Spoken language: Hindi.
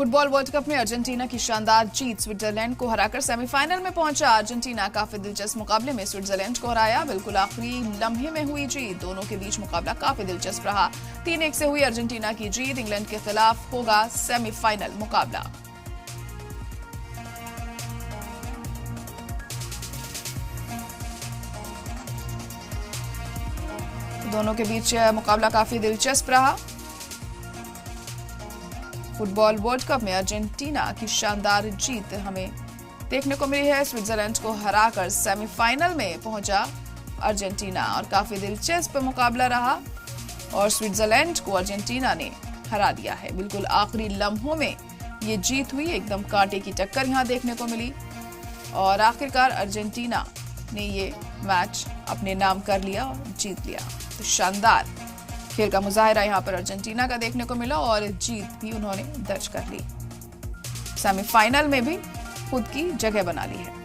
फुटबॉल वर्ल्ड कप में अर्जेंटीना की शानदार जीत, स्विट्जरलैंड को हराकर सेमीफाइनल में पहुंचा अर्जेंटीना। काफी दिलचस्प मुकाबले में स्विट्जरलैंड को हराया। बिल्कुल आखिरी लम्हे में हुई जीत, दोनों के बीच मुकाबला काफी दिलचस्प रहा। 3-1 से हुई अर्जेंटीना की जीत। इंग्लैंड के खिलाफ होगा सेमीफाइनल मुकाबला। दोनों के बीच मुकाबला काफी दिलचस्प रहा। फुटबॉल वर्ल्ड कप में अर्जेंटीना की शानदार जीत हमें देखने को मिली है। स्विट्जरलैंड को हराकर सेमीफाइनल में पहुंचा अर्जेंटीना और काफी दिलचस्प मुकाबला रहा और स्विट्जरलैंड को अर्जेंटीना ने हरा दिया है। बिल्कुल आखिरी लम्हों में ये जीत हुई, एकदम कांटे की टक्कर यहां देखने को मिली और आखिरकार अर्जेंटीना ने ये मैच अपने नाम कर लिया और जीत लिया। तो शानदार खेल का मुजाहिरा यहां पर अर्जेंटीना का देखने को मिला और जीत भी उन्होंने दर्ज कर ली। सेमीफाइनल में भी खुद की जगह बना ली है।